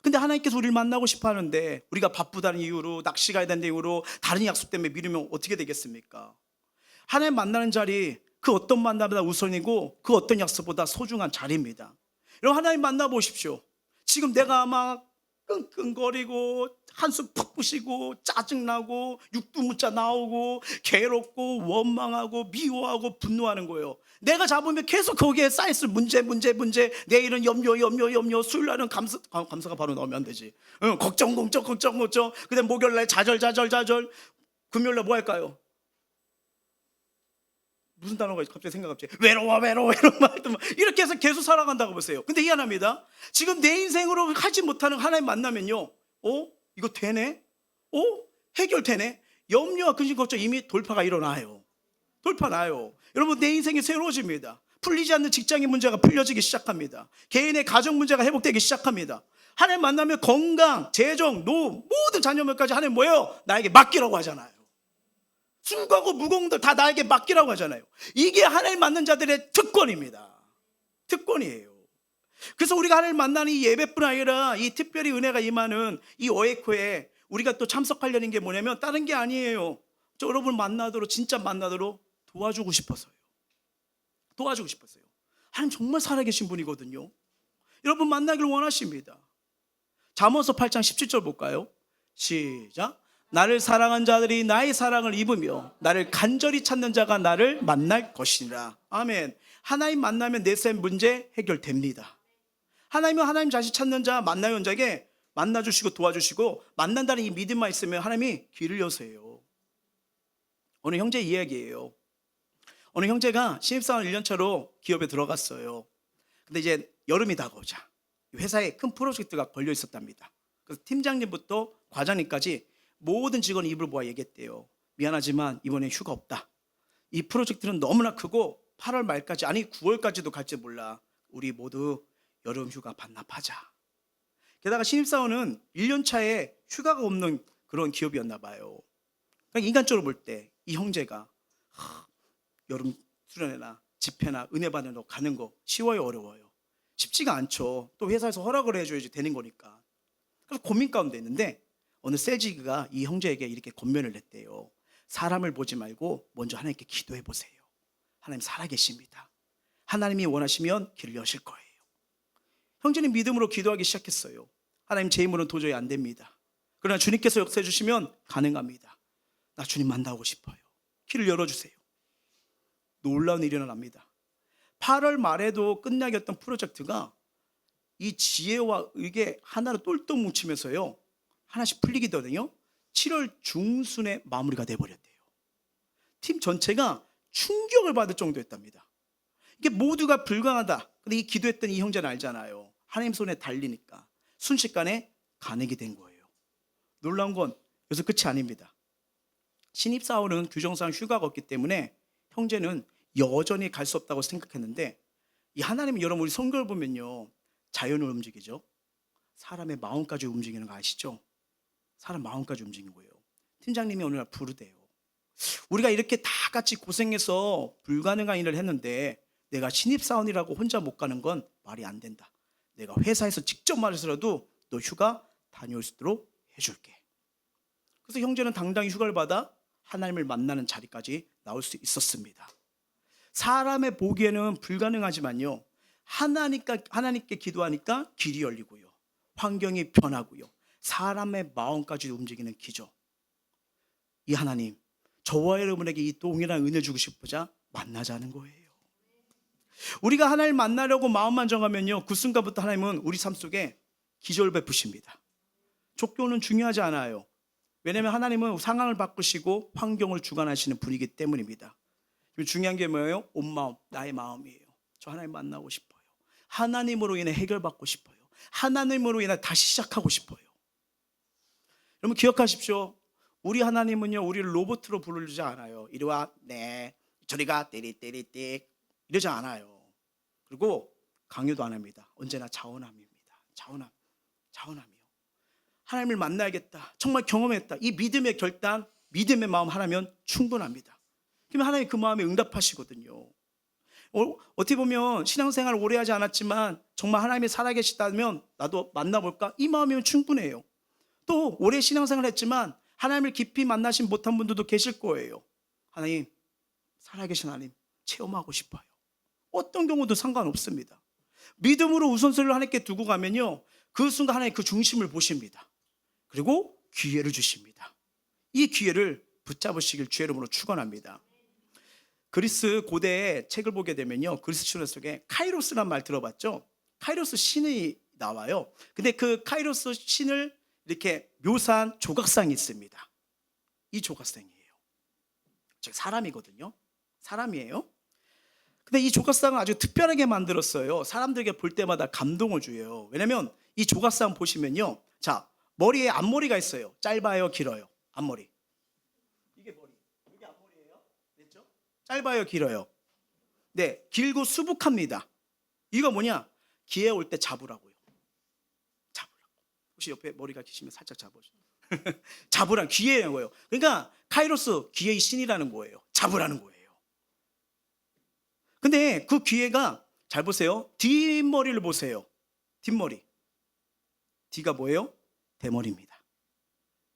근데 하나님께서 우리를 만나고 싶어 하는데 우리가 바쁘다는 이유로 낚시 가야 된다는 이유로 다른 약속 때문에 미루면 어떻게 되겠습니까? 하나님 만나는 자리 그 어떤 만남보다 우선이고 그 어떤 약속보다 소중한 자리입니다. 여러분 하나님 만나보십시오. 지금 내가 막 끙끙거리고 한숨 푹 pu시고 짜증나고 육두문자 나오고 괴롭고 원망하고 미워하고 분노하는 거예요. 내가 잡으면 계속 거기에 쌓였을 문제 내일은 염려 수요일날은 감사가 바로 나오면 안 되지. 걱정 그다음 목요일날 좌절 금요일날 뭐 할까요? 무슨 단어가 갑자기 생각났지? 외로워 이렇게 해서 계속 살아간다고 보세요. 근데 희한합니다. 지금 내 인생으로 하지 못하는 하나님 만나면요 이거 되네? 해결되네? 염려와 근심 걱정 이미 돌파가 일어나요. 돌파 나요. 여러분 내 인생이 새로워집니다. 풀리지 않는 직장의 문제가 풀려지기 시작합니다. 개인의 가정 문제가 회복되기 시작합니다. 하나님 만나면 건강, 재정, 노 모든 자녀들까지 하나님 뭐예요? 나에게 맡기라고 하잖아요. 순고하고 무거운 것들 다 나에게 맡기라고 하잖아요. 이게 하나님 만난 자들의 특권입니다. 특권이에요. 그래서 우리가 하나님 만나는 이 예배뿐 아니라 이 특별히 은혜가 임하는 이 어에코에 우리가 또 참석하려는 게 뭐냐면 다른 게 아니에요. 저 여러분 만나도록 진짜 만나도록 도와주고 싶어서요. 도와주고 싶었어요. 하나님 정말 살아계신 분이거든요. 여러분 만나기를 원하십니다. 잠언서 8장 17절 볼까요? 시작. 나를 사랑한 자들이 나의 사랑을 입으며 나를 간절히 찾는 자가 나를 만날 것이니라. 아멘. 하나님 만나면 내 삶 문제 해결됩니다. 하나님은 하나님 자신 찾는 자 만나는 자에게 만나주시고 도와주시고 만난다는 이 믿음만 있으면 하나님이 길을 여세요. 어느 형제 이야기예요. 어느 형제가 신입사원 1년차로 기업에 들어갔어요. 근데 이제 여름이 다가오자 회사에 큰 프로젝트가 걸려 있었답니다. 그래서 팀장님부터 과장님까지 모든 직원이 입을 모아 얘기했대요. 미안하지만 이번에 휴가 없다. 이 프로젝트는 너무나 크고 8월 말까지 아니 9월까지도 갈지 몰라. 우리 모두 여름 휴가 반납하자. 게다가 신입사원은 1년 차에 휴가가 없는 그런 기업이었나 봐요. 그러니까 인간적으로 볼 때 이 형제가 여름 수련회나 집회나 은혜 받으러 가는 거 쉬워요, 어려워요? 쉽지가 않죠. 또 회사에서 허락을 해줘야지 되는 거니까. 그래서 고민 가운데 있는데 어느 셀지기가 이 형제에게 이렇게 권면을 냈대요. 사람을 보지 말고 먼저 하나님께 기도해 보세요. 하나님 살아계십니다. 하나님이 원하시면 길을 여실 거예요. 형제는 믿음으로 기도하기 시작했어요. 하나님, 제 힘으로는 도저히 안 됩니다. 그러나 주님께서 역사해 주시면 가능합니다. 나 주님 만나고 싶어요. 길을 열어주세요. 놀라운 일이 일어납니다. 8월 말에도 끝나겠던 프로젝트가 이 지혜와 의게 하나로 똘똘 뭉치면서요, 하나씩 풀리기거든요. 7월 중순에 마무리가 돼버렸대요. 팀 전체가 충격을 받을 정도였답니다. 이게 모두가 불가능하다. 근데 이 기도했던 이 형제는 알잖아요. 하나님 손에 달리니까 순식간에 가능이 된 거예요. 놀라운 건 여기서 끝이 아닙니다. 신입사원은 규정상 휴가가 없기 때문에 형제는 여전히 갈 수 없다고 생각했는데, 이 하나님이 여러분 우리 성경을 보면요, 자연을 움직이죠. 사람의 마음까지 움직이는 거 아시죠? 사람 마음까지 움직이는 거예요. 팀장님이 어느 날 부르대요. 우리가 이렇게 다 같이 고생해서 불가능한 일을 했는데 내가 신입사원이라고 혼자 못 가는 건 말이 안 된다. 내가 회사에서 직접 말해서라도 너 휴가 다녀올 수 있도록 해줄게. 그래서 형제는 당당히 휴가를 받아 하나님을 만나는 자리까지 나올 수 있었습니다. 사람의 보기에는 불가능하지만요, 하나님께 기도하니까 길이 열리고요, 환경이 변하고요, 사람의 마음까지 움직이는 기적. 이 하나님, 저와 여러분에게 이 동일한 은혜 주고 싶으자 만나자는 거예요. 우리가 하나님을 만나려고 마음만 정하면요, 그 순간부터 하나님은 우리 삶 속에 기적을 베푸십니다. 조건은 중요하지 않아요. 왜냐하면 하나님은 상황을 바꾸시고 환경을 주관하시는 분이기 때문입니다. 중요한 게 뭐예요? 온 마음, 나의 마음이에요. 저 하나님 만나고 싶어요. 하나님으로 인해 해결받고 싶어요. 하나님으로 인해 다시 시작하고 싶어요. 여러분 기억하십시오. 우리 하나님은요, 우리를 로봇으로 부르지 않아요. 이리 와, 네, 저리가, 띠리띠리띠 이러지 않아요. 그리고 강요도 안 합니다. 언제나 자원함입니다. 자원함이요. 하나님을 만나야겠다, 정말 경험했다, 이 믿음의 결단, 믿음의 마음 하나면 충분합니다. 그러면 하나님 그 마음에 응답하시거든요. 어떻게 보면 신앙생활을 오래 하지 않았지만 정말 하나님이 살아계시다면 나도 만나볼까, 이 마음이면 충분해요. 또 오래 신앙생활을 했지만 하나님을 깊이 만나신 못한 분들도 계실 거예요. 하나님, 살아계신 하나님 체험하고 싶어요. 어떤 경우도 상관없습니다. 믿음으로 우선순위를 하나님께 두고 가면요, 그 순간 하나님 그 중심을 보십니다. 그리고 기회를 주십니다. 이 기회를 붙잡으시길 주의 이름으로 축원합니다. 그리스 고대의 책을 보게 되면요, 그리스 신화 속에 카이로스란 말 들어봤죠? 카이로스 신이 나와요. 근데 그 카이로스 신을 이렇게 묘사한 조각상이 있습니다. 이 조각상이에요. 즉 사람이거든요. 사람이에요. 근데 이 조각상을 아주 특별하게 만들었어요. 사람들에게 볼 때마다 감동을 줘요. 왜냐면 이 조각상 보시면요, 자, 머리에 앞머리가 있어요. 짧아요, 길어요? 앞머리. 이게 머리. 이게 앞머리예요. 됐죠? 짧아요, 길어요? 네, 길고 수북합니다. 이거 뭐냐? 기회 올 때 잡으라고요. 잡으라고. 혹시 옆에 머리가 기시면 살짝 잡아주세요. 잡으란 기회인 거예요. 그러니까 카이로스, 기회의 신이라는 거예요. 잡으라는 거예요. 근데 그 기회가, 잘 보세요. 뒷머리를 보세요. 뒷머리. 뒤가 뭐예요? 대머리입니다.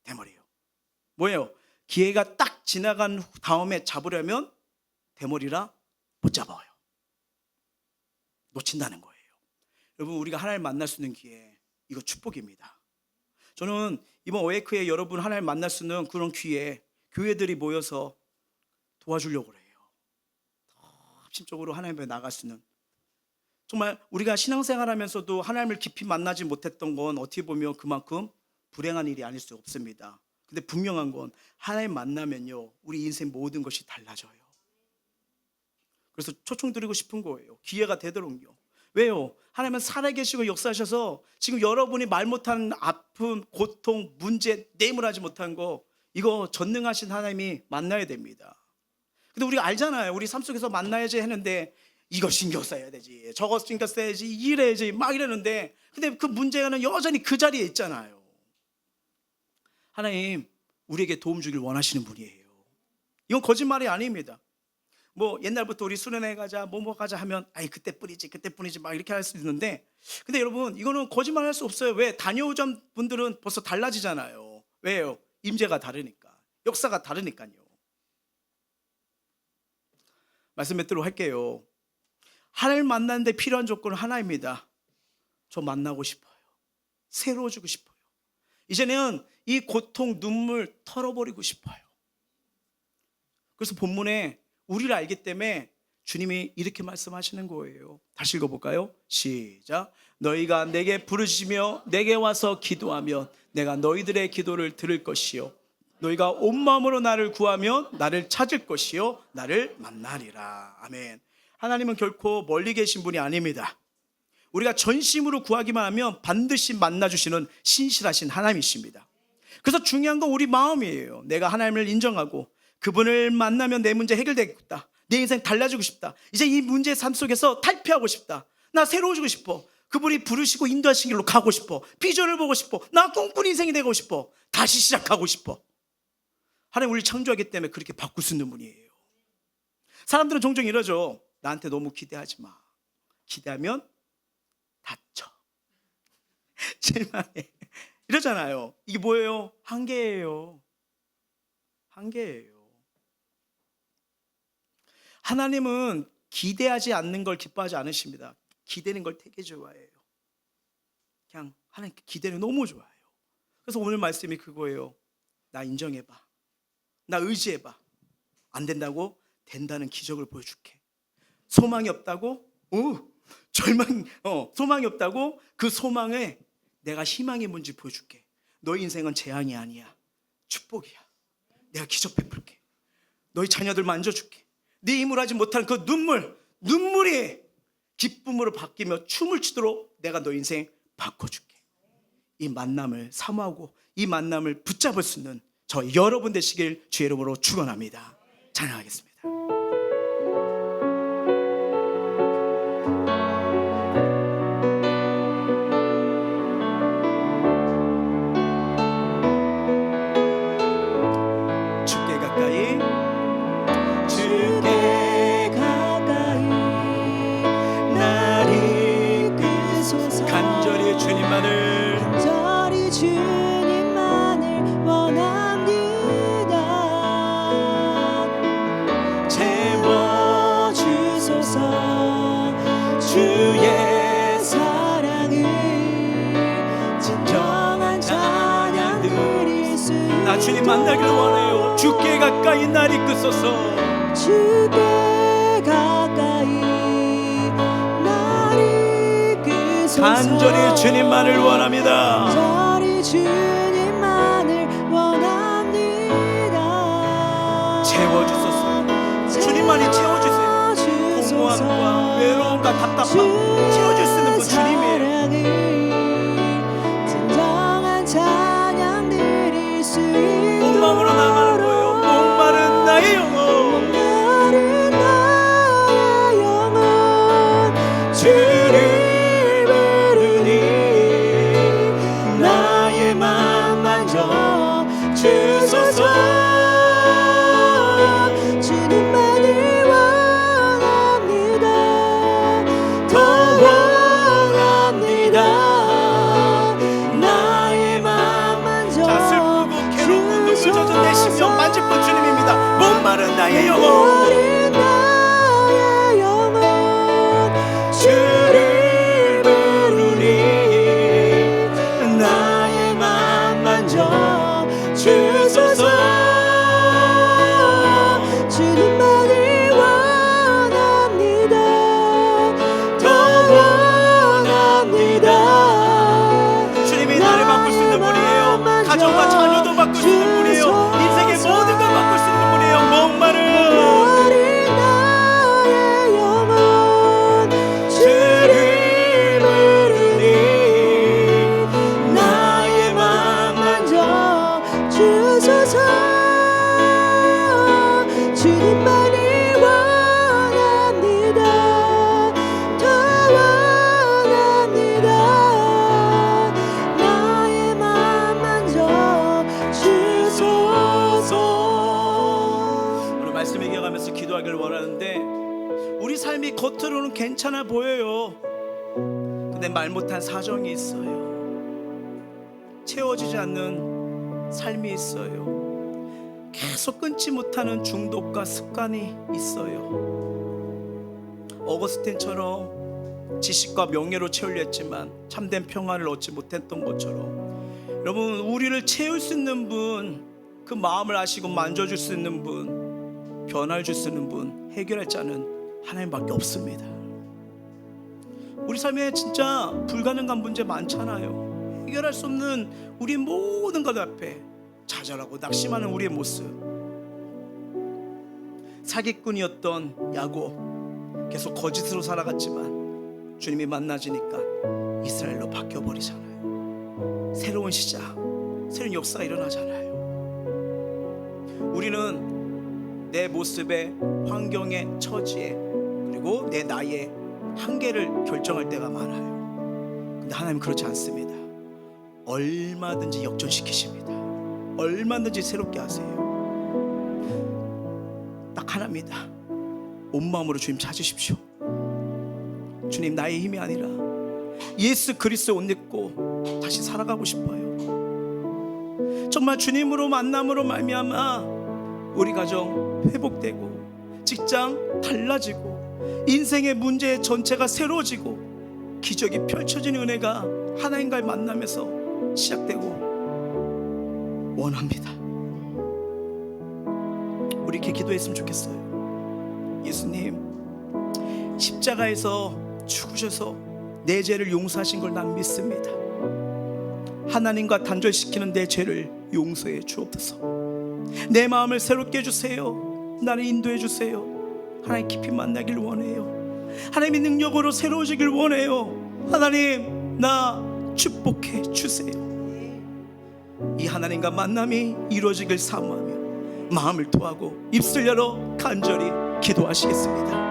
대머리예요. 뭐예요? 기회가 딱 지나간 다음에 잡으려면 대머리라 못 잡아요. 놓친다는 거예요. 여러분, 우리가 하나님을 만날 수 있는 기회, 이거 축복입니다. 저는 이번 어웨이크에 여러분 하나님을 만날 수 있는 그런 기회에 교회들이 모여서 도와주려고 그래요. 더 합심적으로 하나님 앞에 나갈 수 있는, 정말 우리가 신앙생활하면서도 하나님을 깊이 만나지 못했던 건 어떻게 보면 그만큼 불행한 일이 아닐 수 없습니다. 근데 분명한 건 하나님 만나면요, 우리 인생 모든 것이 달라져요. 그래서 초청드리고 싶은 거예요. 기회가 되도록요. 왜요? 하나님은 살아계시고 역사하셔서 지금 여러분이 말 못하는 아픔, 고통, 문제, 내물하지 못한 거, 이거 전능하신 하나님이 만나야 됩니다. 근데 우리가 알잖아요. 우리 삶 속에서 만나야지 했는데 이거 신경 써야 되지, 저거 신경 써야지, 이래야지 막 이러는데, 근데 그 문제는 여전히 그 자리에 있잖아요. 하나님, 우리에게 도움 주길 원하시는 분이에요. 이건 거짓말이 아닙니다. 뭐 옛날부터 우리 수련회 가자, 뭐 가자 하면 아이 그때뿐이지 막 이렇게 할 수 있는데, 근데 여러분 이거는 거짓말 할 수 없어요. 왜? 다녀오던 분들은 벌써 달라지잖아요. 왜요? 임재가 다르니까, 역사가 다르니까요. 말씀 맺도록 할게요. 하나님 만나는데 필요한 조건은 하나입니다. 저 만나고 싶어요. 새로워지고 싶어요. 이제는 이 고통, 눈물 털어버리고 싶어요. 그래서 본문에 우리를 알기 때문에 주님이 이렇게 말씀하시는 거예요. 다시 읽어볼까요? 시작. 너희가 내게 부르시며 내게 와서 기도하면 내가 너희들의 기도를 들을 것이요 너희가 온 마음으로 나를 구하면 나를 찾을 것이요 나를 만나리라. 아멘. 하나님은 결코 멀리 계신 분이 아닙니다. 우리가 전심으로 구하기만 하면 반드시 만나주시는 신실하신 하나님이십니다. 그래서 중요한 건 우리 마음이에요. 내가 하나님을 인정하고 그분을 만나면 내 문제 해결되겠다. 내 인생 달라지고 싶다. 이제 이 문제의 삶 속에서 탈피하고 싶다. 나 새로워지고 싶어. 그분이 부르시고 인도하신 길로 가고 싶어. 비전을 보고 싶어. 나 꿈꾸는 인생이 되고 싶어. 다시 시작하고 싶어. 하나님 우리를 창조하기 때문에 그렇게 바꿀 수 있는 분이에요. 사람들은 종종 이러죠. 나한테 너무 기대하지 마. 기대하면 다쳐. 실망해. 이러잖아요. 이게 뭐예요? 한계예요. 한계예요. 하나님은 기대하지 않는 걸 기뻐하지 않으십니다. 기대는 걸 되게 좋아해요. 그냥 하나님께 기대는 너무 좋아해요. 그래서 오늘 말씀이 그거예요. 나 인정해봐. 나 의지해봐. 안 된다고? 된다는 기적을 보여줄게. 소망이 없다고? 소망이 없다고? 그 소망에 내가 희망이 뭔지 보여줄게. 너희 인생은 재앙이 아니야. 축복이야. 내가 기적 베풀게. 너희 자녀들 만져줄게. 네 힘으로 하지 못하는 그 눈물이 기쁨으로 바뀌며 춤을 추도록 내가 너 인생 바꿔줄게. 이 만남을 사모하고 이 만남을 붙잡을 수 있는 저 여러분 되시길 주의 이름으로 축원합니다. 찬양하겠습니다. 주께 가까이 나를 이끄소서. 간절히 주님만을 원합니다. 채워주소서. 주의 사랑을 진정한 찬양 드릴 수 있도록 나 주님 만나기를 원해요. 주께 가까이 날 이끄소서. 주께 가까이 날 이끄소서. 간절히 주님만을 원합니다. 간절히 주님만을 원합니다. 채워주소서. 주님만이 채워주세요. 공허함과 외로움과 답답함 채워줄 수 있는 분 주님이에요. 진정한 찬양 드릴 수 있도록 온 마음으로 나가는 거예요. 목마른 나의 영혼, 목마른 나의 영혼 주를 부르니 나의 맘 만져 주소서. 주님만을 원합니다. 더 괜찮아 보여요. 근데 말 못한 사정이 있어요. 채워지지 않는 삶이 있어요. 계속 끊지 못하는 중독과 습관이 있어요. 어거스틴처럼 지식과 명예로 채우려 했지만 참된 평안을 얻지 못했던 것처럼, 여러분, 우리를 채울 수 있는 분, 그 마음을 아시고 만져줄 수 있는 분, 변화를 줄 수 있는 분, 해결할 자는 하나님밖에 없습니다. 우리 삶에 진짜 불가능한 문제 많잖아요. 해결할 수 없는 우리 모든 것 앞에 좌절하고 낙심하는 우리의 모습. 사기꾼이었던 야곱, 계속 거짓으로 살아갔지만 주님이 만나지니까 이스라엘로 바뀌어버리잖아요. 새로운 시작, 새로운 역사가 일어나잖아요. 우리는 내 모습에, 환경에, 처지에, 그리고 내 나이에 한계를 결정할 때가 많아요. 근데 하나님은 그렇지 않습니다. 얼마든지 역전시키십니다. 얼마든지 새롭게 하세요. 딱 하나입니다. 온 마음으로 주님 찾으십시오. 주님, 나의 힘이 아니라 예수 그리스도의 옷 입고 다시 살아가고 싶어요. 정말 주님으로 만남으로 말미암아 우리 가정 회복되고, 직장 달라지고, 인생의 문제 전체가 새로워지고, 기적이 펼쳐지는 은혜가 하나님과의 만남에서 시작되고 원합니다. 우리 이렇게 기도했으면 좋겠어요. 예수님, 십자가에서 죽으셔서 내 죄를 용서하신 걸 난 믿습니다. 하나님과 단절시키는 내 죄를 용서해 주옵소서. 내 마음을 새롭게 해주세요. 나를 인도해 주세요. 하나님 깊이 만나길 원해요. 하나님의 능력으로 새로워지길 원해요. 하나님, 나 축복해 주세요. 이 하나님과 만남이 이루어지길 사모하며 마음을 토하고 입술 열어 간절히 기도하시겠습니다.